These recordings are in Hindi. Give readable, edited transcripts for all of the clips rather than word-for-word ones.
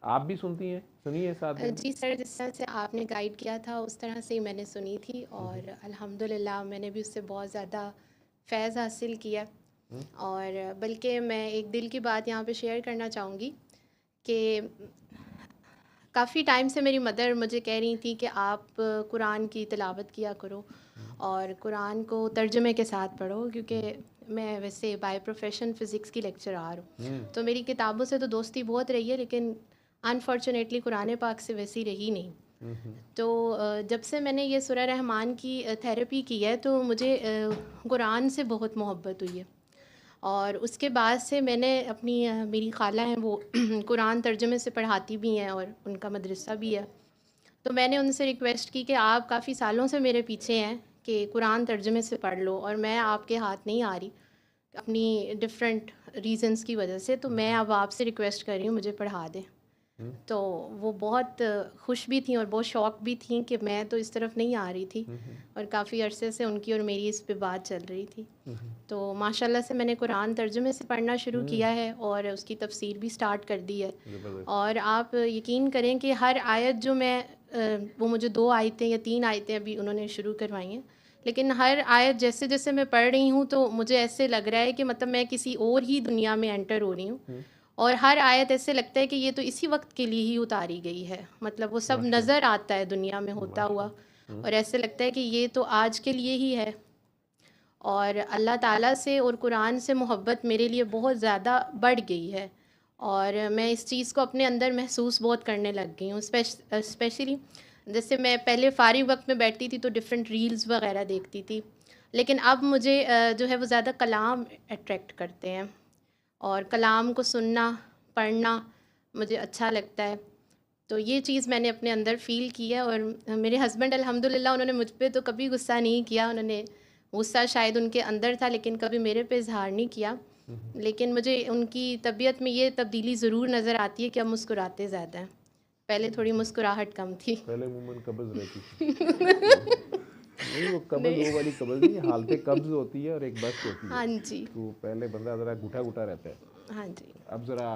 आप भी सुनती हैं, सुनी है साथ दिन? जी सर, जिस तरह से आपने गाइड किया था उस तरह से ही मैंने सुनी थी हम्म, और अल्हम्दुलिल्लाह मैंने भी उससे बहुत ज़्यादा फ़ैज़ हासिल किया। हम्म, और बल्कि मैं एक दिल की बात यहाँ पे शेयर करना चाहूँगी कि काफ़ी टाइम से मेरी मदर मुझे कह रही थी कि आप कुरान की तिलावत किया करो हम्म, और कुरान को तर्जुमे के साथ पढ़ो, क्योंकि मैं वैसे बाय प्रोफेशन फ़िज़िक्स की लेक्चरार हूँ। हम्म, तो मेरी किताबों से तो दोस्ती बहुत रही है, लेकिन अनफॉर्चुनेटली कुरान पाक से वैसी रही नहीं। हम्म, तो जब से मैंने ये सूरह रहमान की थेरेपी की है तो मुझे कुरान से बहुत मोहब्बत हुई है। और उसके बाद से मैंने अपनी मेरी खाला हैं वो कुरान तर्जुमे से पढ़ाती भी हैं और उनका मदरसा भी है। तो मैंने उनसे रिक्वेस्ट की कि आप काफ़ी सालों से मेरे पीछे हैं कि कुरान तर्जुमे से पढ़ लो, और मैं आपके हाथ नहीं आ रही अपनी डिफरेंट रीज़न्स की वजह से, तो मैं अब आपसे रिक्वेस्ट कर रही हूँ मुझे पढ़ा दें। हम्म, तो वो बहुत खुश भी थी और बहुत शौक भी थी कि मैं तो इस तरफ नहीं आ रही थी, हम्म, और काफ़ी अरसे से उनकी और मेरी इस पे बात चल रही थी। हम्म, तो माशाल्लाह से मैंने कुरान तर्जुमे से पढ़ना शुरू हम्म, किया है और उसकी तफसीर भी स्टार्ट कर दी है। जबरदस्त। और आप यकीन करें कि हर आयत जो मैं वो मुझे 2 आयतें या 3 आयतें अभी उन्होंने शुरू करवाई हैं। लेकिन हर आयत जैसे-जैसे मैं पढ़ रही हूँ तो मुझे ऐसे लग रहा है कि मतलब मैं किसी और ही दुनिया में एंटर हो रही हूँ। हम्म, और हर आयत ऐसे लगता है कि ये तो इसी वक्त के लिए ही उतारी गई है, मतलब वो सब माशा, नज़र आता है दुनिया में होता माशा। हुआ। और ऐसे लगता है कि ये तो आज के लिए ही है। और अल्लाह ताला से और कुरान से मोहब्बत मेरे लिए बहुत ज़्यादा बढ़ गई है, और मैं इस चीज़ को अपने अंदर महसूस बहुत करने लग गई हूँ। स्पेशली जैसे मैं पहले फ़ारिग वक्त में बैठती थी तो डिफरेंट रील्स वगैरह देखती थी, लेकिन अब मुझे जो है वो ज़्यादा कलाम अट्रैक्ट करते हैं, और कलाम को सुनना, पढ़ना मुझे अच्छा लगता है। तो ये चीज़ मैंने अपने अंदर फ़ील की है। और मेरे हस्बैंड अल्हम्दुलिल्लाह उन्होंने मुझ पे तो कभी गुस्सा नहीं किया, उन्होंने गुस्सा शायद उनके अंदर था लेकिन कभी मेरे पे इज़हार नहीं किया। हम्म, लेकिन मुझे उनकी तबीयत में ये तब्दीली ज़रूर नज़र आती है कि अब मुस्कुराते ज़्यादा हैं। पहले थोड़ी मुस्कुराहट कम थी। पहले मुंह में कब्ज़ रहती थी। तो नहीं, वो कब्ज़ नहीं। वो वाली कब्ज़ नहीं, हालत कब्ज़ होती है और एक बस्त होती है। हाँ जी। तो पहले बंदा ज़रा घुटा-घुटा रहता है, हाँ जी। अब ज़रा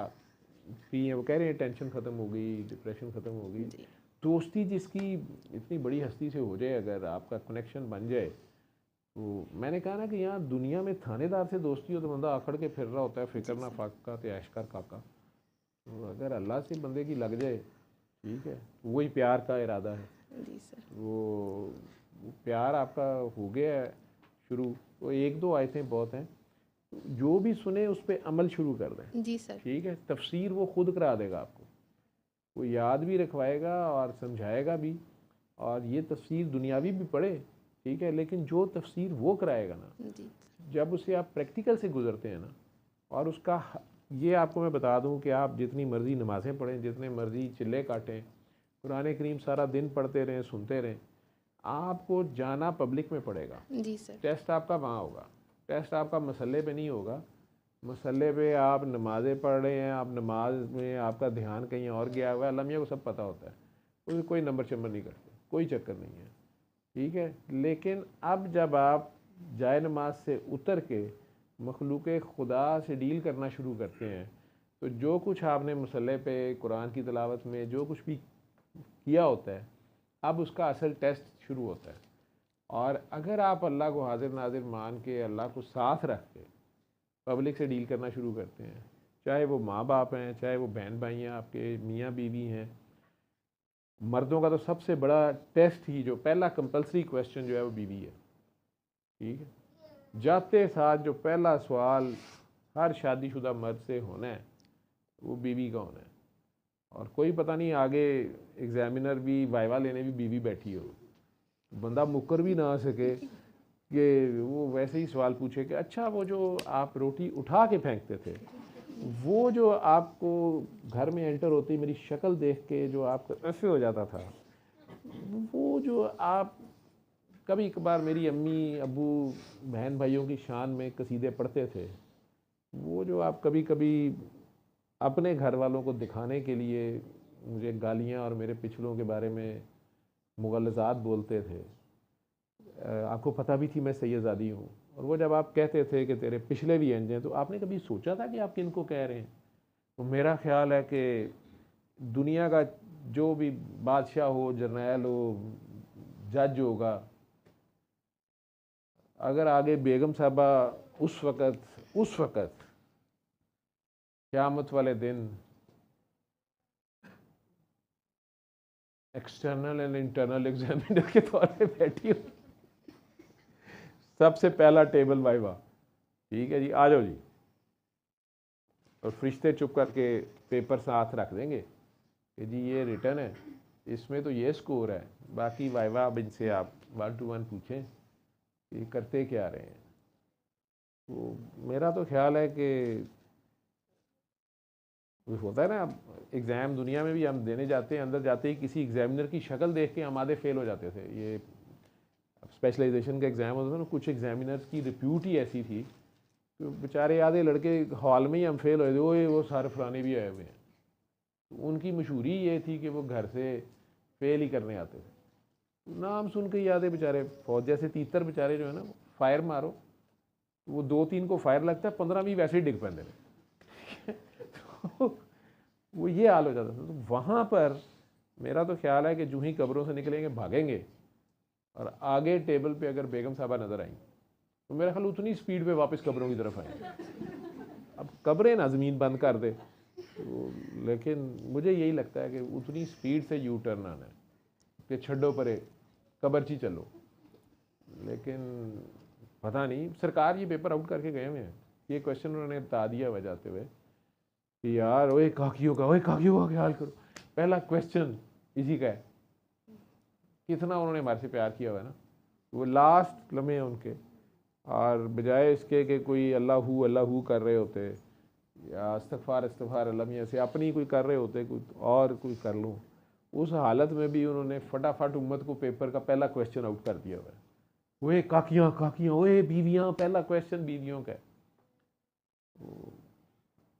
फ्री है। वो कह रहे हैं टेंशन ख़त्म हो गई, डिप्रेशन ख़त्म हो गई। जी। दोस्ती जिसकी इतनी बड़ी हस्ती से हो जाए, अगर आपका कनेक्शन बन जाए, तो मैंने कहा ना कि यहाँ दुनिया में थानेदार से दोस्ती हो तो बंदा आखड़ के फिर रहा होता है, फिक्र जी ना सर। फाका तो ऐश कर काका। तो अगर अल्लाह से बंदे की लग जाए, ठीक है, तो वही प्यार का इरादा है। जी सर। वो प्यार आपका हो गया है शुरू, तो एक दो आयतें बहुत हैं, जो भी सुने उस पर अमल शुरू कर दें। जी सर। ठीक है, तफसीर वो खुद करा देगा आपको, वो याद भी रखवाएगा और समझाएगा भी। और ये तफसीर दुनियावी भी पढ़े, ठीक है, लेकिन जो तफसीर वो कराएगा ना, जी। जब उसे आप प्रैक्टिकल से गुजरते हैं ना, और उसका ये आपको मैं बता दूं कि आप जितनी मर्ज़ी नमाज़ें पढ़ें, जितने मर्ज़ी चिल्ले काटें, कुरान करीम सारा दिन पढ़ते रहें, सुनते रहें, आपको जाना पब्लिक में पड़ेगा। जी सर। टेस्ट आपका वहाँ होगा, टेस्ट आपका मसल्ले पे नहीं होगा। मसल्ले पे आप नमाज़ें पढ़ रहे हैं, आप नमाज में आपका ध्यान कहीं और गया हुआ है, अल्लाह मियाँ को सब पता होता है, उसे कोई नंबर चंबर नहीं करते, कोई चक्कर नहीं है। ठीक है, लेकिन अब जब आप जाए नमाज से उतर के मखलूक खुदा से डील करना शुरू करते हैं, तो जो कुछ आपने मसल्ले पे कुरान की तिलावत में जो कुछ भी किया होता है, अब उसका असल टेस्ट शुरू होता है। और अगर आप अल्लाह को हाजिर नाजिर मान के, अल्लाह को साथ रख के पब्लिक से डील करना शुरू करते हैं, चाहे वो माँ बाप हैं, चाहे वो बहन भाई हैं, आपके मियाँ बीवी हैं, मर्दों का तो सबसे बड़ा टेस्ट ही, जो पहला कंपलसरी क्वेश्चन जो है वो बीवी है। ठीक है, जाते साथ जो पहला सवाल हर शादीशुदा मर्द से होना है, वो बीवी का होना है। और कोई पता नहीं आगे एग्जामिनर भी वाइवा लेने भी बीवी बैठी हो, बंदा मुकर भी ना सके कि वो वैसे ही सवाल पूछे कि अच्छा वो जो आप रोटी उठा के फेंकते थे, वो जो आपको घर में एंटर होती मेरी शक्ल देख के जो आपको ऐसे हो जाता था, वो जो आप कभी कभार मेरी अम्मी अबू बहन भाइयों की शान में कसीदे पढ़ते थे, वो जो आप कभी कभी अपने घर वालों को दिखाने के लिए मुझे गालियाँ और मेरे पिछलों के बारे में मुगलज़ात बोलते थे, आपको पता भी थी मैं सैयदज़ादी हूँ, और वो जब आप कहते थे कि तेरे पिछले भी अंज हैं, तो आपने कभी सोचा था कि आप किन को कह रहे हैं? तो मेरा ख्याल है कि दुनिया का जो भी बादशाह हो, जर्नैल हो, जज होगा, अगर आगे बेगम साहबा उस वक़्त क़यामत वाले दिन एक्सटर्नल एंड इंटरनल एग्जामिनर के तौर पे बैठी हो, सबसे पहला टेबल वाइवा, ठीक है जी, आ जाओ जी, और फरिश्ते चुप करके पेपर साथ रख देंगे कि जी ये रिटर्न है, इसमें तो ये स्कोर है, बाकी वाइवा अब इनसे आप 1 to 1 पूछें ये करते क्या रहे हैं। तो मेरा तो ख्याल है कि होता है ना, एग्ज़ाम दुनिया में भी हम देने जाते हैं, अंदर जाते ही किसी एग्जामिनर की शक्ल देख के हम आधे फेल हो जाते थे। ये स्पेशलाइजेशन का एग्ज़ाम होता था ना, कुछ एग्जामिनर्स की रिप्यूट ही ऐसी थी कि बेचारे आधे लड़के हॉल में ही हम फेल हुए थे, वो सारे फलाने भी आए हुए हैं। तो उनकी मशहूरी ये थी कि वो घर से फेल ही करने आते थे। नाम सुन के ही आधे बेचारे फौज जैसे तीतर बेचारे जो है ना, फायर मारो वो 2-3 को फायर लगता है, 15-20 वैसे ही डिग पैंदे तो वो ये हाल हो जाता था। तो वहाँ पर मेरा तो ख्याल है कि जो ही कब्रों से निकलेंगे भागेंगे, और आगे टेबल पे अगर बेगम साहबा नज़र आई तो मेरा ख्याल उतनी स्पीड पे वापस कब्रों की तरफ आएंगे। अब कब्रें ना ज़मीन बंद कर दे तो, लेकिन मुझे यही लगता है कि उतनी स्पीड से यू टर्न आना है कि छड्डो परे कब्र ची चलो। लेकिन पता नहीं, सरकार ये पेपर आउट करके गए हुए हैं, ये क्वेश्चन उन्होंने बता दिया हुआ जाते हुए कि यार ओए काकियों का ख्याल करो, पहला क्वेश्चन इसी का है। कितना उन्होंने हमारे से प्यार किया हुआ है ना, वो लास्ट लम्हे हैं उनके, और बजाय इसके कि कोई अल्लाह कर रहे होते या इस्तग़फ़ार अल्लाह मियाँ से अपनी कोई कर रहे होते, कोई कर लूँ, उस हालत में भी उन्होंने फटाफट उम्मत को पेपर का पहला क्वेश्चन आउट कर दिया हुआ है। वो काकियाँ ओए बीवियाँ, पहला क्वेश्चन बीवियों का है। तो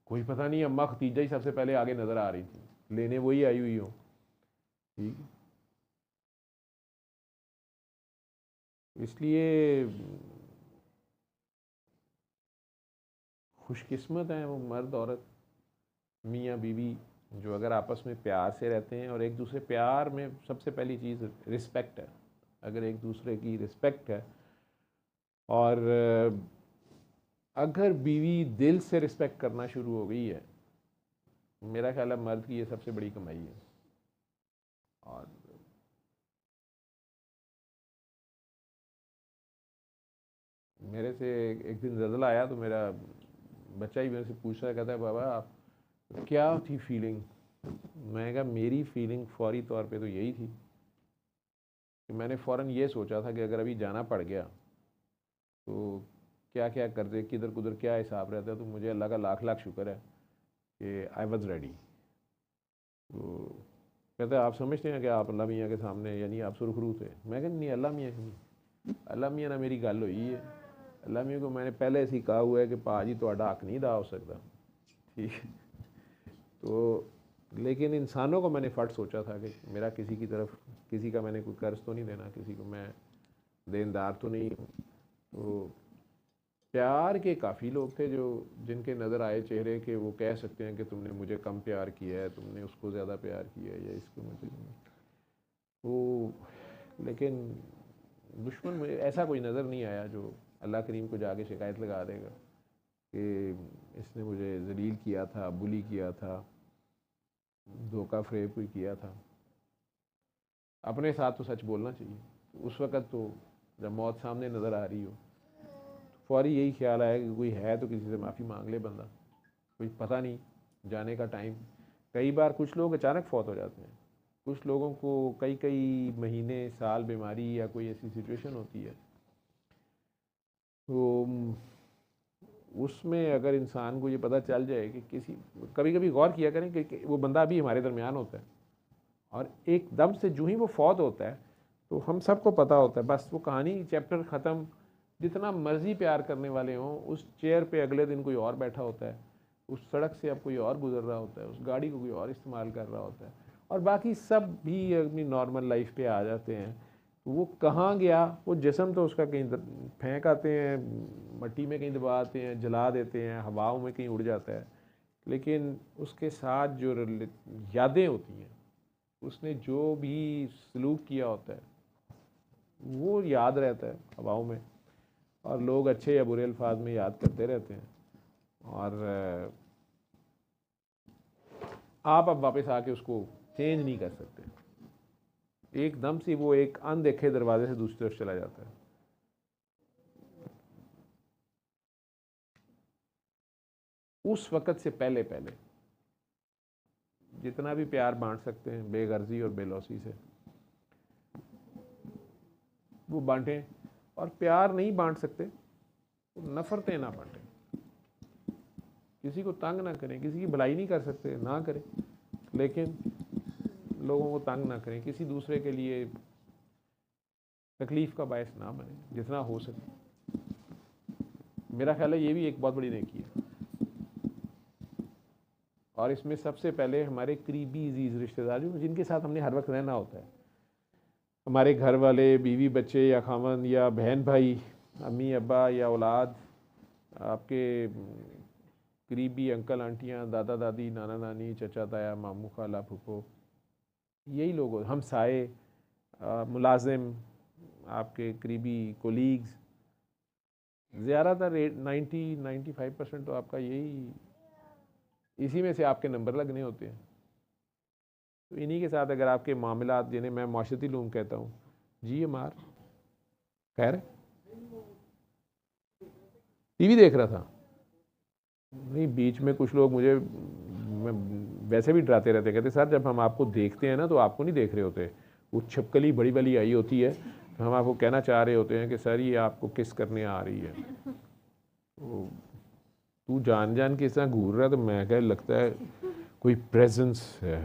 कोई पता नहीं, अम्मा खतीजा ही सबसे पहले आगे नज़र आ रही थी, लेने वही आई हुई हो, ठीक। इसलिए खुशकिस्मत हैं वो मर्द औरत, मियाँ बीवी, जो अगर आपस में प्यार से रहते हैं, और एक दूसरे प्यार में सबसे पहली चीज़ रिस्पेक्ट है। अगर एक दूसरे की रिस्पेक्ट है, और अगर बीवी दिल से रिस्पेक्ट करना शुरू हो गई है, मेरा ख्याल है मर्द की ये सबसे बड़ी कमाई है। और मेरे से एक दिन रज़ल आया तो मेरा बच्चा ही मेरे से पूछ रहा, कहता है बाबा आप क्या थी फीलिंग। मैं कहा मेरी फीलिंग फौरी तौर पे तो यही थी कि मैंने फ़ौरन ये सोचा था कि अगर अभी जाना पड़ गया तो क्या क्या कर्जे किधर कुधर क्या हिसाब रहता है, तो मुझे अल्लाह का लाख लाख शुक्र है कि आई वॉज़ रेडी। तो कहते हैं आप समझते हैं कि आप अल्लाह मियाँ के सामने, यानी आप सुरखरू थे। मैं कहती नहीं, अल्लाह मियाँ की, अल्लाह मियाँ ना मेरी गल हुई है, अल्लाह मियाँ को मैंने पहले से ही कहा हुआ है कि भाजी तो हक नहीं दा हो सकता, ठीक है। तो लेकिन इंसानों को मैंने फ़र्ट सोचा था कि मेरा किसी की तरफ, किसी का मैंने कोई कर्ज तो नहीं देना, किसी को मैं देनदार तो नहीं। तो प्यार के काफ़ी लोग थे जो, जिनके नज़र आए चेहरे के, वो कह सकते हैं कि तुमने मुझे कम प्यार किया है, तुमने उसको ज़्यादा प्यार किया है, या इसको मुझे वो। लेकिन दुश्मन में ऐसा कोई नज़र नहीं आया जो अल्लाह करीम को जाके शिकायत लगा देगा कि इसने मुझे ज़लील किया था, बुली किया था, धोखा फ़रेब कोई किया था। अपने साथ तो सच बोलना चाहिए। उस वक़्त तो जब मौत सामने नज़र आ रही हो, फौरी यही ख्याल आया कि कोई है तो किसी से माफ़ी मांग ले बंदा, कोई पता नहीं जाने का टाइम। कई बार कुछ लोग अचानक फौत हो जाते हैं, कुछ लोगों को कई कई महीने साल बीमारी या कोई ऐसी सिचुएशन होती है, तो उसमें अगर इंसान को ये पता चल जाए कि किसी, कभी कभी गौर किया करें कि वो बंदा अभी हमारे दरमियान होता है और एकदम से जो ही वो फौत होता है तो हम सबको पता होता है, बस वो कहानी चैप्टर ख़त्म। जितना मर्ज़ी प्यार करने वाले हों, उस चेयर पे अगले दिन कोई और बैठा होता है, उस सड़क से अब कोई और गुजर रहा होता है, उस गाड़ी को कोई और इस्तेमाल कर रहा होता है, और बाकी सब भी अपनी नॉर्मल लाइफ पे आ जाते हैं। वो कहाँ गया, वो जिस्म तो उसका कहीं फेंक आते हैं, मट्टी में कहीं दबा आते हैं, जला देते हैं, हवाओं में कहीं उड़ जाता है, लेकिन उसके साथ जो यादें होती हैं, उसने जो भी सलूक किया होता है वो याद रहता है हवाओं में, और लोग अच्छे या बुरे अल्फाज में याद करते रहते हैं। और आप अब वापस आके उसको चेंज नहीं कर सकते, एकदम से वो एक अनदेखे दरवाजे से दूसरी तरफ चला जाता है। उस वक़्त से पहले पहले जितना भी प्यार बांट सकते हैं बेगर्जी और बेलौसी से, वो बांटें। और प्यार नहीं बांट सकते तो नफ़रतें ना बांटें, किसी को तंग ना करें, किसी की भलाई नहीं कर सकते ना करें, लेकिन लोगों को तंग ना करें, किसी दूसरे के लिए तकलीफ़ का बायस ना बने जितना हो सके। मेरा ख्याल है ये भी एक बहुत बड़ी नेकी है। और इसमें सबसे पहले हमारे करीबी अजीज़ रिश्तेदार जिनके साथ हमने हर वक्त रहना होता है, हमारे घर वाले, बीवी बच्चे या खामन या बहन भाई, अम्मी अब्बा या औलाद, आपके करीबी अंकल आंटियाँ, दादा दादी, नाना नानी, चचा ताया, मामू खाला फूफो, यही लोग, हमसाए, मुलाजिम, आपके करीबी कोलीग्स, ज़्यादातर 90-95% तो आपका यही, इसी में से आपके नंबर लगने होते हैं। तो इन्हीं के साथ अगर आपके मामलात, जिन्हें मैं माशरती लूम कहता हूँ, जी मार खैर टीवी देख रहा था, नहीं बीच में कुछ लोग मुझे वैसे भी डराते रहते, कहते सर जब हम आपको देखते हैं ना तो आपको नहीं देख रहे होते, वो छिपकली बड़ी वाली आई होती है, तो हम आपको कहना चाह रहे होते हैं कि सर ये आपको किस करने आ रही है। तो तू जान जान के इस तरह घूर रहा है, तो मैं क्या लगता है कोई प्रेजेंस है।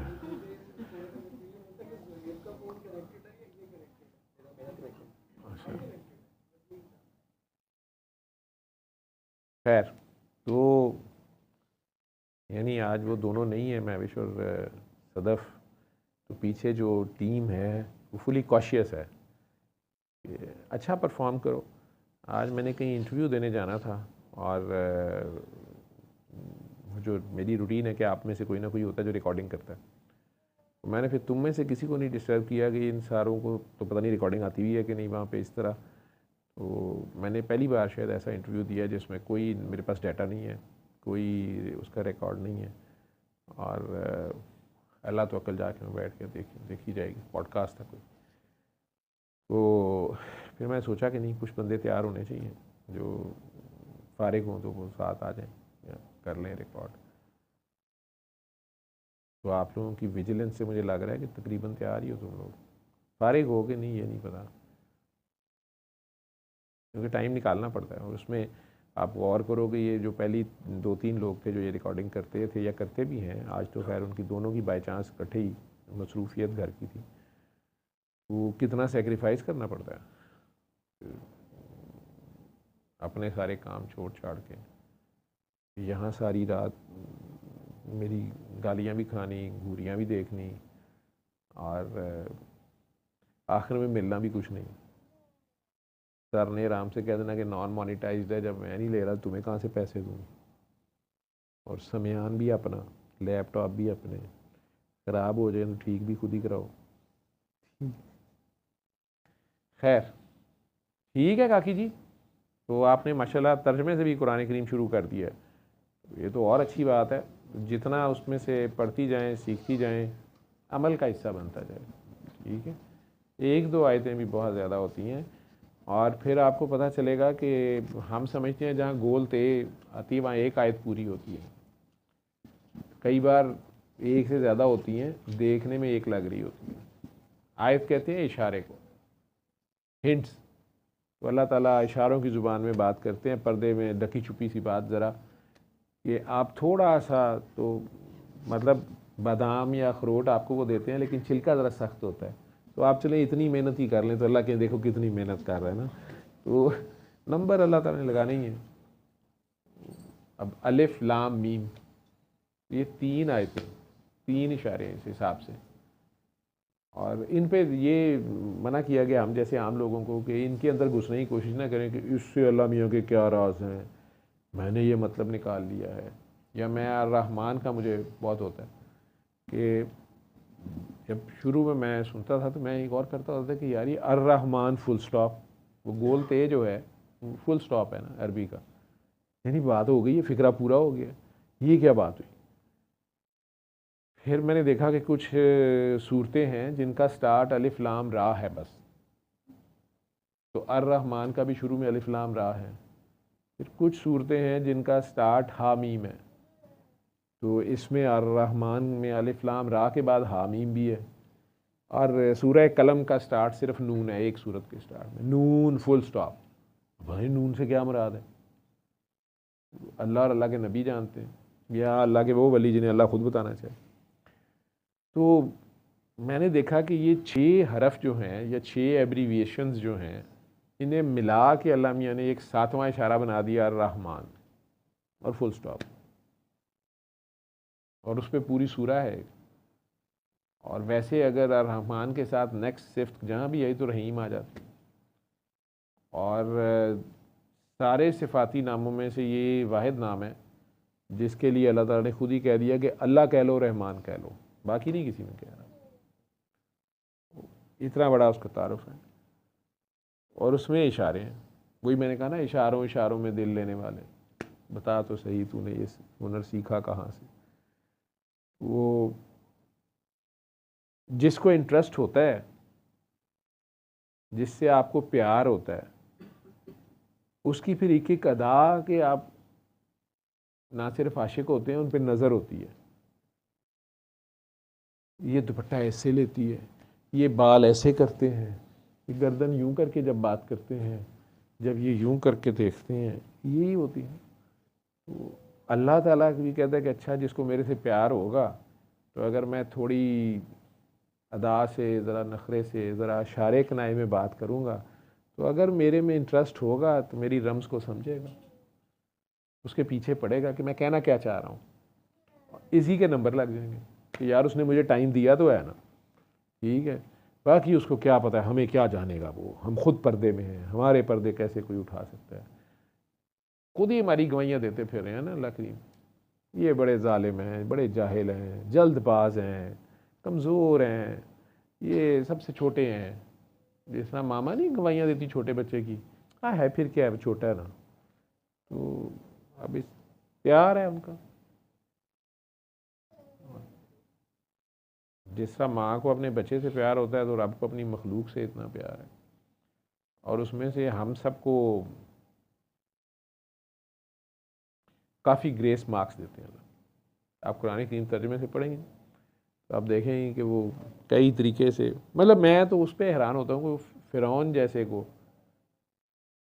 खैर, तो यानी आज वो दोनों नहीं है, महविश और सदफ, तो पीछे जो टीम है वो फुली कॉशियस है, अच्छा परफॉर्म करो। आज मैंने कहीं इंटरव्यू देने जाना था, और जो मेरी रूटीन है कि आप में से कोई ना कोई होता है जो रिकॉर्डिंग करता है, तो मैंने फिर तुम में से किसी को नहीं डिस्टर्ब किया कि इन सारों को तो पता नहीं रिकॉर्डिंग आती हुई है कि नहीं वहाँ पे इस तरह। तो मैंने पहली बार शायद ऐसा इंटरव्यू दिया जिसमें कोई मेरे पास डाटा नहीं है, कोई उसका रिकॉर्ड नहीं है, और अल्लाह तो अकल जाके मैं बैठ के देखी जाएगी, पॉडकास्ट था कोई। तो फिर मैं सोचा कि नहीं, कुछ बंदे तैयार होने चाहिए जो फारिग हों तो वो साथ आ जाएं या कर लें रिकॉर्ड। तो आप लोगों की विजिलेंस से मुझे लग रहा है कि तकरीबन तैयार ही हो तुम लोग, फारिग हो कि नहीं ये नहीं पता, क्योंकि टाइम निकालना पड़ता है। और उसमें आप गौर करोगे, ये जो पहली 2-3 लोग थे जो ये रिकॉर्डिंग करते थे या करते भी हैं आज, तो खैर उनकी दोनों की बाई चांस इकट्ठे ही मसरूफियत घर की थी, वो कितना सेक्रीफाइस करना पड़ता है अपने सारे काम छोड़ छाड़ के, यहाँ सारी रात मेरी गालियाँ भी खानी, घूरियाँ भी देखनी, और आखिर में मिलना भी कुछ नहीं। सर ने आराम से कह देना कि नॉन मोनेटाइज्ड है, जब मैं नहीं ले रहा तुम्हें कहाँ से पैसे दूँ। और समयान भी अपना, लैपटॉप भी अपने, ख़राब हो जाए तो ठीक भी खुद ही कराओ। खैर ठीक है काकी जी, तो आपने माशाल्लाह तर्जमे से भी कुरान करीम शुरू कर दिया है, ये तो और अच्छी बात है। जितना उसमें से पढ़ती जाएं, सीखती जाएं, अमल का हिस्सा बनता जाए। ठीक है, 1-2 आयतें भी बहुत ज़्यादा होती हैं, और फिर आपको पता चलेगा कि हम समझते हैं जहाँ गोल ते आती है वहाँ एक आयत पूरी होती है, कई बार एक से ज़्यादा होती हैं, देखने में एक लग रही होती है। आयत कहते हैं इशारे को, हिंट्स। तो अल्लाह ताला इशारों की ज़ुबान में बात करते हैं, पर्दे में ढकी छुपी सी बात ज़रा, कि आप थोड़ा सा तो मतलब बादाम या अखरोट आपको वो देते हैं, लेकिन छिलका ज़रा सख्त होता है, तो आप चलें इतनी मेहनत ही कर लें, तो अल्लाह के देखो कितनी मेहनत कर रहा है ना, तो नंबर अल्लाह ताला ने लगाने ही है। अब अलिफ लाम मीम, ये 3 आयतें, 3 इशारे हैं इस हिसाब से, और इन पे ये मना किया गया हम जैसे आम लोगों को कि इनके अंदर घुसने की कोशिश ना करें कि इससे अल्लाह मियाँ के क्या राज हैं, मैंने ये मतलब निकाल लिया है, या मैं अर्रहमान का मुझे बहुत होता है कि जब शुरू में मैं सुनता था तो मैं एक और करता होता था कि यार ये अर्रहमान फुल स्टॉप, वो गोल ते जो है फुल स्टॉप है ना अरबी का, यानी बात हो गई, ये फिक्रा पूरा हो गया, ये क्या बात हुई। फिर मैंने देखा कि कुछ सूरतें हैं जिनका स्टार्ट अलिफ लाम रा है बस, तो अर्रहमान का भी शुरू में अलिफ लाम रा है। फिर कुछ सूरतें हैं जिनका स्टार्ट हामीम है, तो इसमें अर्रहमान में अलिफ लाम रा के बाद हामीम भी है। और सूरह कलम का स्टार्ट सिर्फ नून है, एक सूरत के स्टार्ट में नून फुल स्टॉप। भाई नून से क्या मुराद है, अल्लाह और अल्लाह के नबी जानते हैं, या अल्लाह के वो वली जिन्हें अल्लाह खुद बताना चाहे। तो मैंने देखा कि ये 6 हरफ जो हैं या 6 एब्रीविएशंस जो हैं, इन्हें मिला के अल्लाह मियाँ ने एक 7वां इशारा बना दिया रहमान और फुल स्टॉप, और उस पर पूरी सूरा है। और वैसे अगर रहमान के साथ नेक्स्ट सिफ्त जहाँ भी आई तो रहीम आ जाती। और सारे सिफाती नामों में से ये वाहिद नाम है जिसके लिए अल्लाह ताला ने खुद ही कह दिया कि अल्लाह कह लो रहमान कह लो, बाकी नहीं किसी ने कह रहा। इतना बड़ा उसका तारुफ है। और उसमें इशारे हैं, वही मैंने कहा ना, इशारों इशारों में दिल लेने वाले, बता तो सही तूने ये हुनर सीखा कहाँ से। वो जिसको इंटरेस्ट होता है, जिससे आपको प्यार होता है, उसकी फिर एक एक अदा के आप ना सिर्फ आशिक होते हैं, उन पर नज़र होती है। ये दुपट्टा ऐसे लेती है, ये बाल ऐसे करते हैं, ये गर्दन यूं करके जब बात करते हैं, जब ये यूं करके देखते हैं, यही होती है। तो अल्लाह ताला भी कहता है कि अच्छा जिसको मेरे से प्यार होगा, तो अगर मैं थोड़ी अदा से, ज़रा नखरे से, ज़रा इशारे कनाए में बात करूँगा, तो अगर मेरे में इंटरेस्ट होगा तो मेरी रम्ज़ को समझेगा, उसके पीछे पड़ेगा कि मैं कहना क्या चाह रहा हूँ, इसी के नंबर लग जाएंगे कि यार उसने मुझे टाइम दिया तो है ना, ठीक है। बाकी उसको क्या पता है, हमें क्या जानेगा वो, हम खुद पर्दे में हैं, हमारे पर्दे कैसे कोई उठा सकता है। खुद ही हमारी गवाहियाँ देते फिर रहे हैं ना अल्लाह करीम, ये बड़े जालिम हैं, बड़े जाहिल हैं, जल्दबाज हैं, कमज़ोर हैं, ये सबसे छोटे हैं। जिस तरह मामा नहीं गवाहियाँ देती छोटे बच्चे की, हाँ है फिर क्या है, छोटा है ना। तो अब इस प्यार है उनका, जिस तरह माँ को अपने बच्चे से प्यार होता है, तो रब को अपनी मखलूक से इतना प्यार है। और उसमें से हम सबको काफ़ी ग्रेस मार्क्स देते हैं। आप कुरान करीम तर्जुमे से पढ़ेंगे तो आप देखेंगे कि वो कई तरीके से, मतलब मैं तो उस पर हैरान होता हूँ कि फ़िरौन जैसे को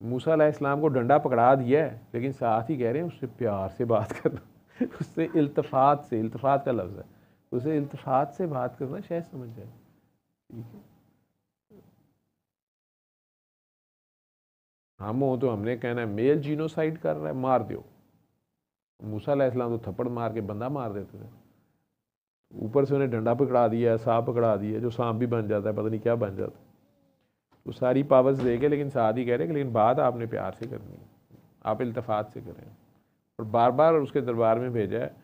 मूसा अलैहिस्सलाम को डंडा पकड़ा दिया है, लेकिन साथ ही कह रहे हैं उससे प्यार से बात करना उससे इल्तफात से, इल्तफात का लफ्ज़ है, उसे इल्तफात से बात करना शायद समझ जाए, ठीक है। हम हो तो हमने कहना है मेल जीनोसाइड कर रहा है, मार दो। मूसा अलैहिस्सलाम तो थप्पड़ मार के बंदा मार देते थे, ऊपर से उन्हें डंडा पकड़ा दिया, सांप पकड़ा दिया, जो सांप भी बन जाता है, पता नहीं क्या बन जाता है। तो सारी पावर्स देके, लेकिन साथ ही कह रहे हैं कि लेकिन बात आपने प्यार से करनी है, आप इल्तफात से करें। और बार बार उसके दरबार में भेजा है,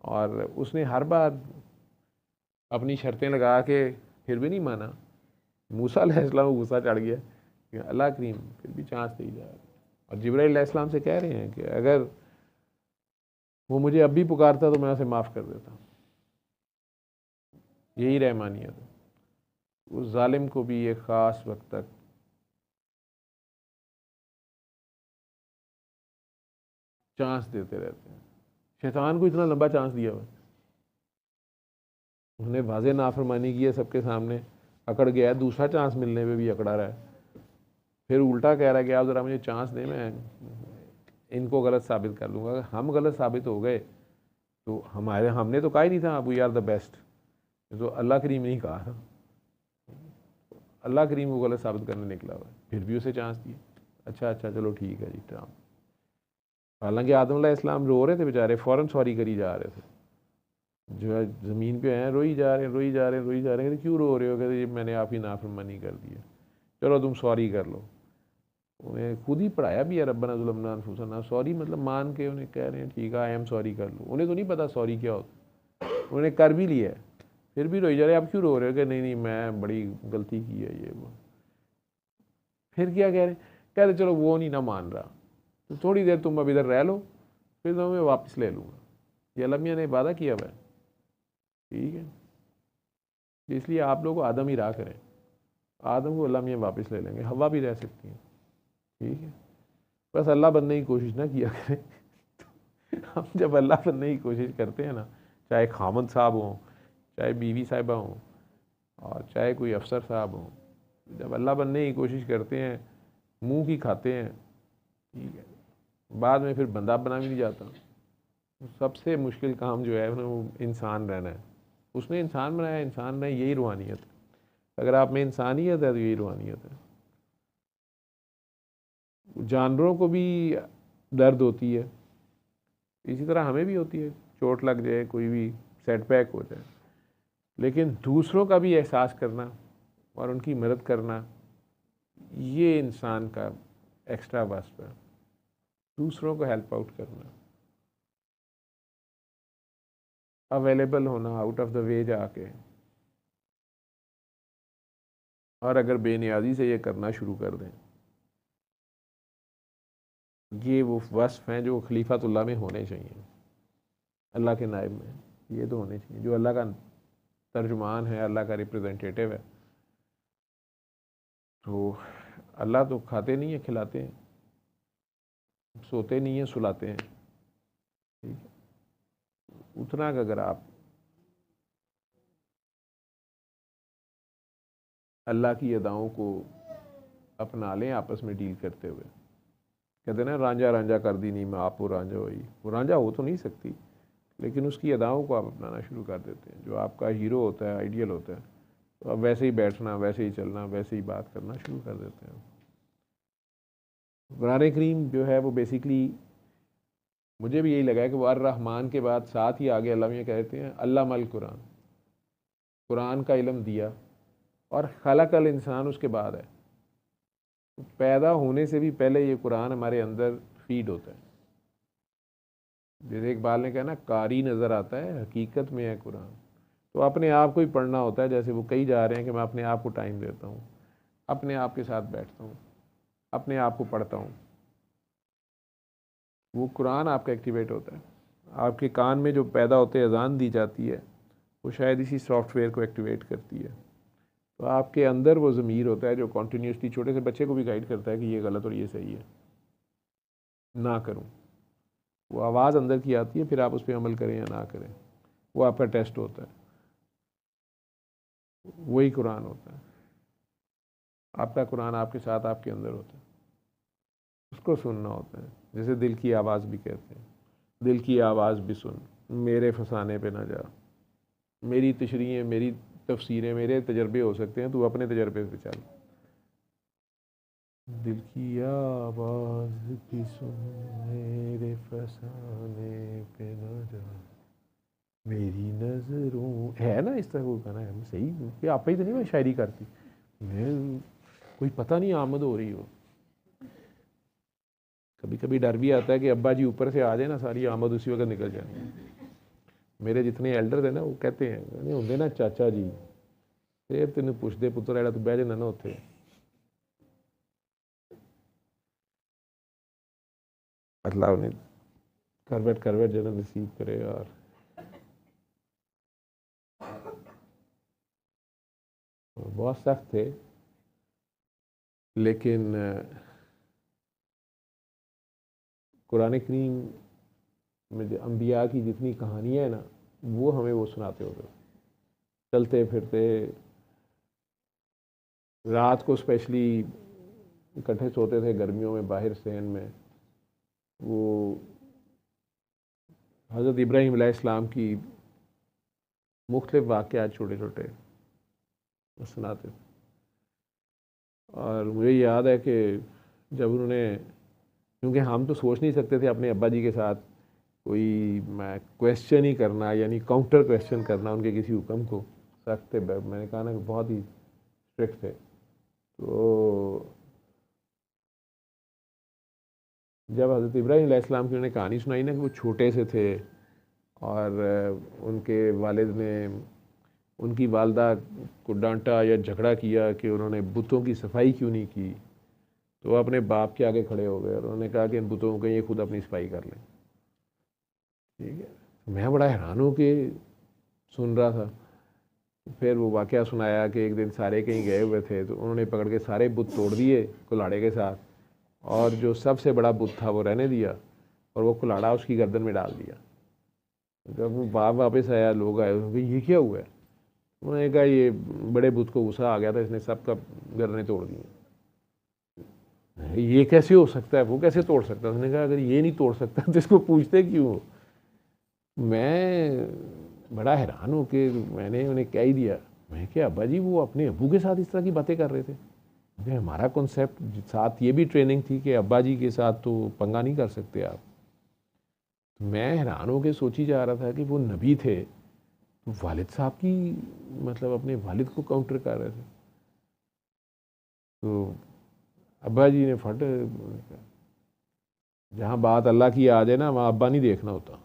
और उसने हर बार अपनी शर्तें लगा के फिर भी नहीं माना। मूसा अलैहिस्सलाम को गुस्सा चढ़ गया कि अल्लाह करीम फिर भी चांस दी जा रहा है, और जिब्राइल अलैहिस्सलाम से कह रहे हैं कि अगर वो मुझे अब भी पुकारता तो मैं उसे माफ़ कर देता। यही रहमानियत है। उस जालिम को भी एक ख़ास वक्त तक चांस देते रहते हैं। शैतान को इतना लंबा चांस दिया हुआ है, उसने वाज़े नाफरमानी की है सबके सामने, अकड़ गया है, दूसरा चांस मिलने पे भी अकड़ा रहा है। फिर उल्टा कह रहा है कि आप ज़रा मुझे चांस दें, मैं इनको गलत साबित कर लूँगा। अगर हम गलत साबित हो गए तो हमने तो कहा ही नहीं था वी आर द बेस्ट, तो अल्लाह करीम नहीं कहा था, अल्लाह करीम को गलत साबित करने निकला हुआ है, फिर भी उसे चांस दिया। अच्छा चलो ठीक है जी ट्राम। हालांकि आदम अलैहिस्सलाम रो रहे थे बेचारे, फ़ौरन सॉरी करी जा रहे थे, जो है ज़मीन पे हैं, रोई जा रहे हैं, क्यों रो रहे हो, कहते मैंने आपकी नाफरमानी कर दी है, चलो तुम सॉरी कर लो। उन्हें खुद ही पढ़ाया भी है, रब्बना ज़ुलमना अनफुसना, सॉरी मतलब मान के उन्हें कह रहे हैं ठीक है आई एम सॉरी कर लो। उन्हें तो नहीं पता सॉरी क्या होता, उन्हें कर भी लिया है, फिर भी रोई जा रहे, आप क्यों रो रहे हो कि नहीं नहीं मैं बड़ी गलती की है ये वो। फिर क्या कह रहे हैं, कह रहे चलो वो नहीं ना मान रहा तो थोड़ी देर तुम अब इधर रह लो, फिर तो मैं वापस ले लूँगा। ये अल्लाह मियाँ ने वादा किया हुआ है, ठीक है। इसलिए आप लोग आदम ही राह करें, आदम को अल्लाह मियाँ वापस ले लेंगे, हवा भी रह सकती है, ठीक है। बस अल्लाह बनने की कोशिश ना किया करें। हम जब अल्लाह बनने की कोशिश करते हैं ना, चाहे खामद साहब हों, चाहे बीवी साहिबा हों, और चाहे कोई अफसर साहब हों, जब अल्लाह बनने की कोशिश करते हैं मुंह की खाते हैं, ठीक है, बाद में फिर बंदा बना भी नहीं जाता। सबसे मुश्किल काम जो है वो इंसान रहना है। उसने इंसान बनाया, इंसान रहे, यही रूहानियत है। अगर आप में इंसानियत है तो यही रूहानियत है। जानवरों को भी दर्द होती है, इसी तरह हमें भी होती है, चोट लग जाए, कोई भी सेटबैक हो जाए, लेकिन दूसरों का भी एहसास करना और उनकी मदद करना, ये इंसान का एक्स्ट्रा वास्ता है, दूसरों को हेल्प आउट करना, अवेलेबल होना, आउट ऑफ द वे जाके। और अगर बेनियाजी से ये करना शुरू कर दें, ये वो वस्फ़ हैं जो खलीफातुल्लाह में होने चाहिए, अल्लाह के नायब में ये तो होने चाहिए। जो अल्लाह का तर्जुमान है, अल्लाह का रिप्रेजेंटेटिव है, तो अल्लाह तो खाते नहीं है खिलाते हैं, सोते नहीं है सुलाते हैं, ठीक है। उतना का अगर आप अल्लाह की अदाओं को अपना लें आपस में डील करते हुए, कहते हैं ना रांझा रांझा कर दी नहीं मैं आप वो रांझा हुई, वो रांझा हो तो नहीं सकती, लेकिन उसकी अदाओं को आप अपनाना शुरू कर देते हैं। जो आपका हीरो होता है, आइडियल होता है, तो अब वैसे ही बैठना, वैसे ही चलना, वैसे ही बात करना शुरू कर देते हैं। कुरान करीम जो है वो बेसिकली, मुझे भी यही लगा है कि वो अर्रहमान के बाद साथ ही आगे अल्लाह ये कहते हैं अल्लाह मल कुरान, कुरान का इल्म दिया, और खलकल इंसान उसके बाद है। तो पैदा होने से भी पहले ये कुरान हमारे अंदर फीड होता है। जैसे इकबाल ने कहा ना, कारी नज़र आता है हकीकत में है कुरान। तो अपने आप को ही पढ़ना होता है, जैसे वो कही जा रहे हैं कि मैं अपने आप को टाइम देता हूँ, अपने आप के साथ बैठता हूँ, अपने आप को पढ़ता हूँ, वो कुरान आपका एक्टिवेट होता है। आपके कान में जो पैदा होते अजान दी जाती है, वो शायद इसी सॉफ्टवेयर को एक्टिवेट करती है। तो आपके अंदर वो ज़मीर होता है जो कॉन्टीन्यूसली छोटे से बच्चे को भी गाइड करता है कि ये गलत और ये सही है, ना करूँ। वो आवाज़ अंदर की आती है, फिर आप उस पर अमल करें या ना करें, वो आपका टेस्ट होता है। वही कुरान होता है, आपका कुरान आपके साथ आपके अंदर होता है, उसको सुनना होता है। जैसे दिल की आवाज़ भी कहते हैं, दिल की आवाज़ भी सुन, मेरे फसाने पे ना जा। मेरी तशरीहें, मेरी तफसीरें, मेरे तजर्बे हो सकते हैं, तू अपने तजर्बे पे चल। दिल की आवाज़ भी सुन, मेरे फसाने पे ना जा, मेरी नज़रों, है ना इस तरह को गाना है। सही कि आप ही तो नहीं, मैं शायरी करती, मैं कोई पता नहीं आमद हो रही हो। कभी कभी डर भी आता है कि अब्बा जी ऊपर से आ जाए ना, सारी आमद उसी वक्त निकल जाए। मेरे जितने एल्डर थे ना, वो कहते हैं नहीं होंगे ना चाचा जी, फिर तेन पुछते पुत्र एड़ा तू बह जाना ना उत्थे। अल्लाह उन्हें करवट जन्नत नसीब करे। और बहुत सख्त थे, लेकिन कुरान करीम में जो अम्बिया की जितनी कहानियाँ हैं ना, वो हमें वो सुनाते होते, चलते फिरते रात को स्पेशली इकट्ठे सोते थे गर्मियों में बाहर सहन में। वो हज़रत इब्राहीम अलैहिस्सलाम की मुख्तलिफ वाक़यात छोटे छोटे सुनाते थे। और मुझे याद है कि जब उन्होंने, क्योंकि हम तो सोच नहीं सकते थे अपने अब्बा जी के साथ कोई मैं क्वेश्चन ही करना, यानी काउंटर क्वेश्चन करना उनके किसी हुक्म को, सख्त थे। मैंने कहा ना कि बहुत ही स्ट्रिक्ट थे। तो जब हज़रत इब्राहीम अलैहिस्सलाम की उन्होंने कहानी सुनाई ना कि वो छोटे से थे और उनके वालिद ने उनकी वालदा को डांटा या झगड़ा किया कि उन्होंने बुतों की सफाई क्यों नहीं की, तो वो अपने बाप के आगे खड़े हो गए और उन्होंने कहा कि इन बुतों को ये खुद अपनी सफाई कर लें। ठीक है, मैं बड़ा हैरान हूँ कि सुन रहा था। फिर वो वाक़या सुनाया कि एक दिन सारे कहीं गए हुए थे तो उन्होंने पकड़ के सारे बुत तोड़ दिए कुल्हाड़े के साथ, और जो सबसे बड़ा बुत था वो रहने दिया और वो कुल्हाड़ा उसकी गर्दन में डाल दिया। जब वो बाप वापस आया, लोग आए, उन्होंने कहा ये क्या हुआ है? उन्होंने कहा ये बड़े बुत को गुस्सा आ गया था, इसने सबका गर्दनें तोड़ दी। ये कैसे हो सकता है, वो कैसे तोड़ सकता है? उसने कहा अगर ये नहीं तोड़ सकता तो इसको पूछते क्यों हो? मैं बड़ा हैरान हूँ कि मैंने उन्हें कह ही दिया, मैं क्या अब्बा जी वो अपने अबू के साथ इस तरह की बातें कर रहे थे। क्योंकि हमारा कॉन्सेप्ट साथ ये भी ट्रेनिंग थी कि अब्बा जी के साथ तो पंगा नहीं कर सकते आप। तो मैं हैरान होकर सोची जा रहा था कि वो नबी थे तो वालिद साहब की मतलब अपने वालिद को काउंटर कर रहे थे। तो अब्बा जी ने फट, जहाँ बात अल्लाह की आ जाए ना वहाँ अब्बा नहीं देखना होता।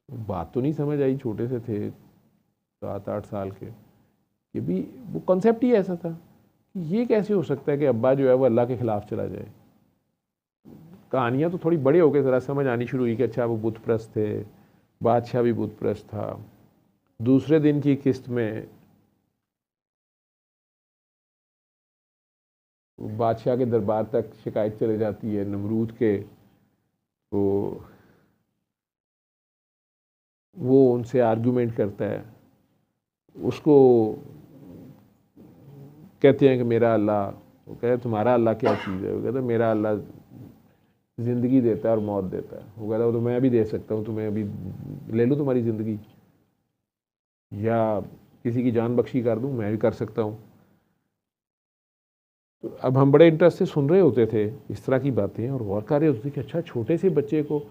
बात तो नहीं समझ आई, छोटे से थे 7-8 साल के, कि भी वो कॉन्सेप्ट ही ऐसा था कि ये कैसे हो सकता है कि अब्बा जो है वो अल्लाह के ख़िलाफ़ चला जाए। कहानियाँ तो थोड़ी बड़े हो गए ज़रा समझ आनी शुरू हुई कि अच्छा वो बुत परस्त थे, बादशाह भी बुत परस्त था। दूसरे दिन की किस्त में बादशाह के दरबार तक शिकायत चले जाती है नमरूद के, तो वो उनसे आर्गूमेंट करता है, उसको कहते हैं कि मेरा अल्लाह, वो कहते तुम्हारा अल्लाह क्या चीज़ है? वो कहता मेरा अल्लाह ज़िंदगी देता है और मौत देता है। वो कहता वो तो मैं भी दे सकता हूँ, तुम्हें अभी ले लूँ तुम्हारी ज़िंदगी या किसी की जान बख्शी कर दूँ, मैं भी कर सकता हूँ। तो अब हम बड़े इंटरेस्ट से सुन रहे होते थे इस तरह की बातें और गौर कर रहे होते थे कि अच्छा छोटे से बच्चे को,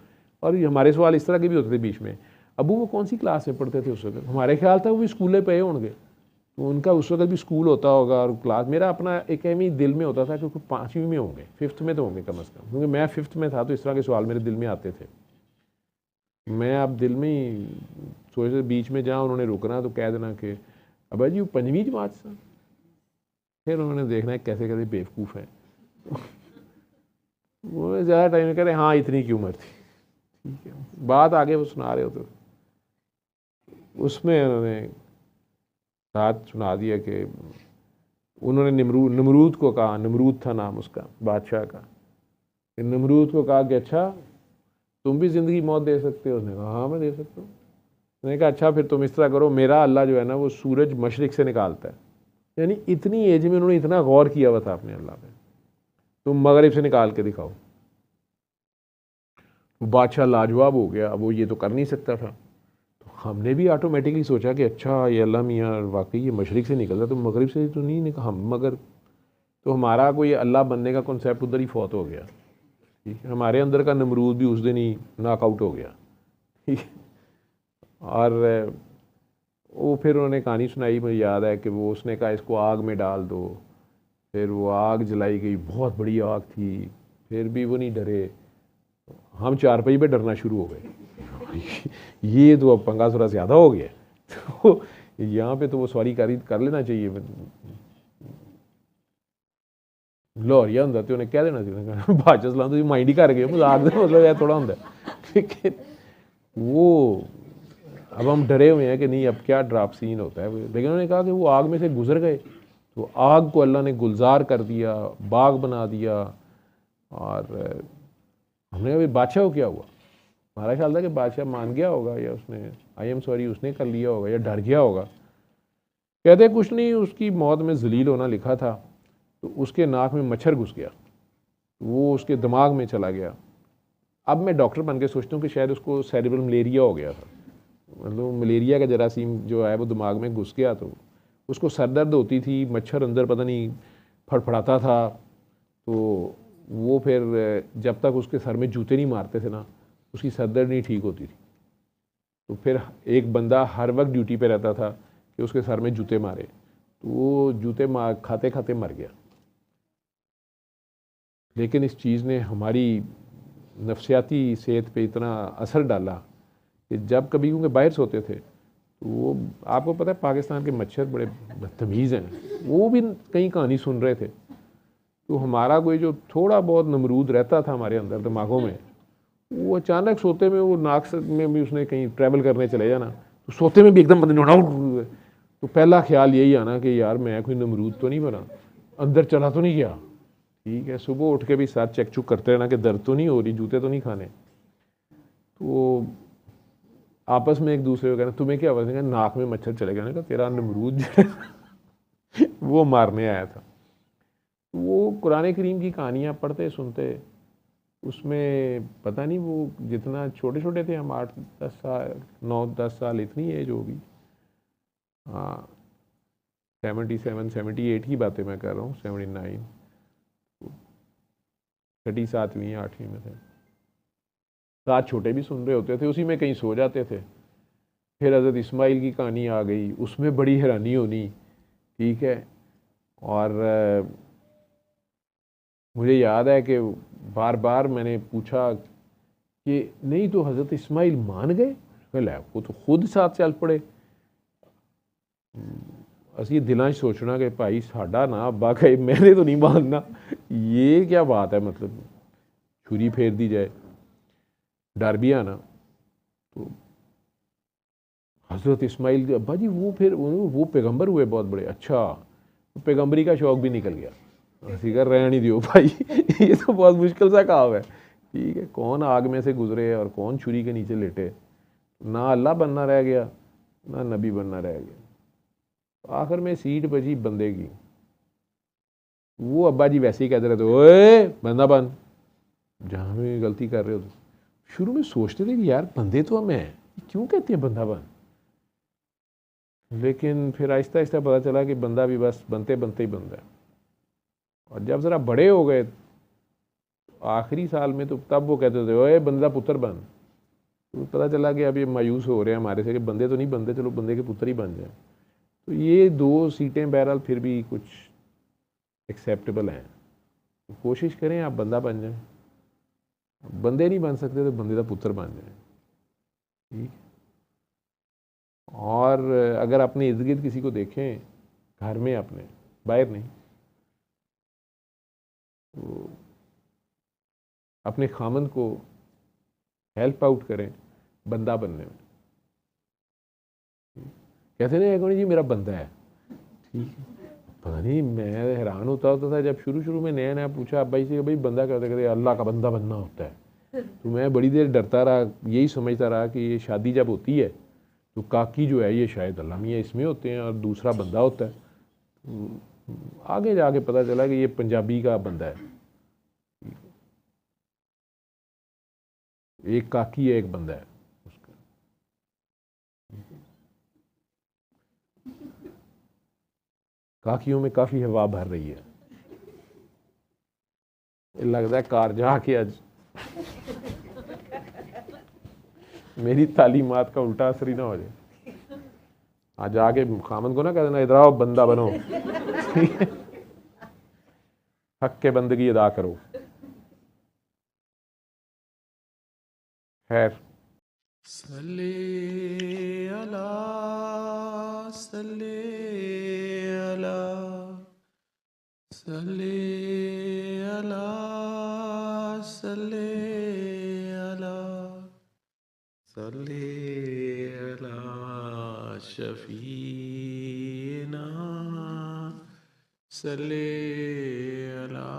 और हमारे सवाल इस तरह के भी होते थे बीच में, अबू वो कौन सी क्लास में पढ़ते थे उस वक्त? हमारे ख्याल था वो भी स्कूले पे होंगे, तो उनका उस वक्त भी स्कूल होता होगा और क्लास, मेरा अपना एक एम ही दिल में होता था कि 5वीं में होंगे, 5th में तो होंगे कम अज़ कम, क्योंकि मैं 5th में था तो इस तरह के सवाल मेरे दिल में आते थे। मैं अब दिल में ही सोचते बीच में जहाँ उन्होंने रुकना तो कह देना कि अबा जी वो 5वीं जमात से, फिर उन्होंने देखना है कैसे कैसे बेवकूफ़ है। वो ज़्यादा टाइम में कह रहे हाँ इतनी की उम्र थी, ठीक है, बात आगे वो सुना रहे होते, उसमें उन्होंने साथ सुना दिया कि उन्होंने नमरूद को कहा, नमरूद था नाम उसका बादशाह का, नमरूद को कहा कि अच्छा तुम भी ज़िंदगी मौत दे सकते हो? उसने कहा हाँ मैं दे सकता हूँ। उसने कहा अच्छा फिर तुम इस तरह करो, मेरा अल्लाह जो है ना वो सूरज मशरिक से निकालता है, यानी इतनी एज में उन्होंने इतना गौर किया हुआ था अपने अल्लाह पे, तुम मगरिब से निकाल के दिखाओ। बादशाह लाजवाब हो गया, वो ये तो कर नहीं सकता था। तो हमने भी ऑटोमेटिकली सोचा कि अच्छा ये अल्लाह मियाँ वाकई ये मशरिक से निकलता, तो मगरिब से तो नहीं निकल हम, मगर तो हमारा कोई अल्लाह बनने का कॉन्सेप्ट उधर ही फौत हो गया। ठीक है, हमारे अंदर का नमरूद भी उस दिन ही नॉकआउट हो गया। ठीक है, और वो फिर उन्होंने कहानी सुनाई, मुझे याद है कि वो उसने कहा इसको आग में डाल दो, फिर वो आग जलाई गई, बहुत बड़ी आग थी, फिर भी वो नहीं डरे, हम चारपाई पे डरना शुरू हो गए। ये तो अब पंगा थोड़ा ज़्यादा हो गया, तो यहाँ पे तो वो सवारी कर लेना चाहिए, लाहौरिया होंदा तो उन्हें कह देना चाहिए बादशाह सलाम तुम माइंड ही कर गए मजाक मतलब यह थोड़ा होंगे, लेकिन वो अब हम डरे हुए हैं कि नहीं अब क्या ड्राप सीन होता है। लेकिन उन्होंने कहा कि वो आग में से गुजर गए, तो आग को अल्लाह ने गुलजार कर दिया, बाग बना दिया। और हमने कहा भाई बादशाह को क्या हुआ? हमारा ख्याल था कि बादशाह मान गया होगा या उसने आई एम सॉरी उसने कर लिया होगा या डर गया होगा। कहते कुछ नहीं, उसकी मौत में जलील होना लिखा था, तो उसके नाक में मच्छर घुस गया, वो उसके दिमाग में चला गया। अब मैं डॉक्टर बन के सोचता हूँ कि शायद उसको सेरेब्रल मलेरिया हो गया था, मतलब मलेरिया का जरासीम जो है वो दिमाग में घुस गया, तो उसको सर दर्द होती थी, मच्छर अंदर पता नहीं फड़फड़ाता था, तो वो फिर जब तक उसके सर में जूते नहीं मारते थे ना उसकी सर दर्द नहीं ठीक होती थी। तो फिर एक बंदा हर वक्त ड्यूटी पे रहता था कि उसके सर में जूते मारे, तो वो जूते खाते खाते मर गया। लेकिन इस चीज़ ने हमारी नफसियाती सेहत पे इतना असर डाला कि जब कभी, क्योंकि बाहर सोते थे, तो वो आपको पता है पाकिस्तान के मच्छर बड़े बदतमीज़ हैं, वो भी कहीं कहानी सुन रहे थे। तो हमारा कोई जो थोड़ा बहुत नमरूद रहता था हमारे अंदर दिमागों में, वो अचानक सोते में, वो नाक में भी उसने कहीं ट्रैवल करने चले जाना, तो सोते में भी एकदम बंदे उठ, तो पहला ख्याल यही आना कि यार मैं कोई नमरूद तो नहीं बना, अंदर चला तो नहीं गया। ठीक है, सुबह उठ के भी साथ चेक चुक करते रहना कि दर्द तो नहीं हो रही, जूते तो नहीं खाने। तो आपस में एक दूसरे को कहना तुम्हें क्या हुआ, नाक में मच्छर चले गया, तेरा नमरूद वो मारने आया था। वो कुरान करीम की कहानियाँ पढ़ते सुनते, उसमें पता नहीं वो जितना छोटे छोटे थे हम, 8-10 साल 9-10 साल इतनी एज होगी, हाँ 77-78 की बातें मैं कर रहा हूँ, 79, छठी 7वीं 8वीं में थे। साथ छोटे भी सुन रहे होते थे, उसी में कहीं सो जाते थे। फिर हज़रत इस्माइल की कहानी आ गई, उसमें बड़ी हैरानी होनी। ठीक है, और मुझे याद है कि बार बार मैंने पूछा कि नहीं तो हज़रत इस्माइल मान गए, वो तो खुद साथ चल पड़े। असी दिलों सोचना कि भाई साडा ना अब्बा कहे मैंने तो नहीं मानना, ये क्या बात है, मतलब छुरी फेर दी जाए, डर भी आना। तो हज़रत इस्माइल के अब्बा जी वो फिर वो पैगंबर हुए बहुत बड़े, अच्छा तो पैगंबरी का शौक भी निकल गया। असी कर रहने दियो भाई ये तो बहुत मुश्किल सा काम है। ठीक है, कौन आग में से गुजरे और कौन छुरी के नीचे लेटे, ना अल्लाह बनना रह गया ना नबी बनना रह गया। आखिर में सीट बची बंदे की। वो अब्बा जी वैसे ही कहते रहते, ओए बंदा बन, जहाँ में गलती कर रहे हो। तो शुरू में सोचते थे कि यार बंदे तो हम हैं, क्यों कहते हैं बंदा बन, लेकिन फिर आहिस्ता आहिस्ता पता चला कि बंदा भी बस बनते बनते ही बनता है। और जब ज़रा बड़े हो गए आखिरी साल में, तो तब वो कहते थे ओए बंदा पुत्र बन। तो पता चला कि अब ये मायूस हो रहे हैं हमारे से कि बंदे तो नहीं बनते, चलो बंदे के पुत्र ही बन जाए। तो ये 2 सीटें बहरहाल फिर भी कुछ एक्सेप्टेबल हैं। तो कोशिश करें आप बंदा बन जाएं, बंदे नहीं बन सकते तो बंदे का पुत्र बन जाए। ठीक, और अगर अपने इर्द गिर्द किसी को देखें, घर में अपने, बाहर नहीं, तो अपने खामन को हेल्प आउट करें बंदा बनने में। कहते नहीं अगोनी जी मेरा बंदा है, ठीक है, पता नहीं मैं हैरान होता था जब शुरू में नया नया पूछा अब्बाई से, भाई बंदा कहते कहते अल्लाह का बंदा बनना होता है। तो मैं बड़ी देर डरता रहा, यही समझता रहा कि ये शादी जब होती है तो काकी जो है ये शायद अल्लाह मियाँ इसमें होते हैं और दूसरा बंदा होता है। आगे जाके पता चला कि ये पंजाबी का बंदा है, एक काकी है एक बंदा है उसका। काकियों में काफ़ी हवा भर रही है, लगता है कार जाके आज मेरी तालीमात का उल्टा असर ही ना हो जाए। आज आके खामन को ना कह देना इधर आओ बंदा बनो, हक के बंदगी अदा करो। खैर, सल्ले अला सल्ले अला सल्ले अला सल्ले अला सल्ले अला शफीना सल्ले अला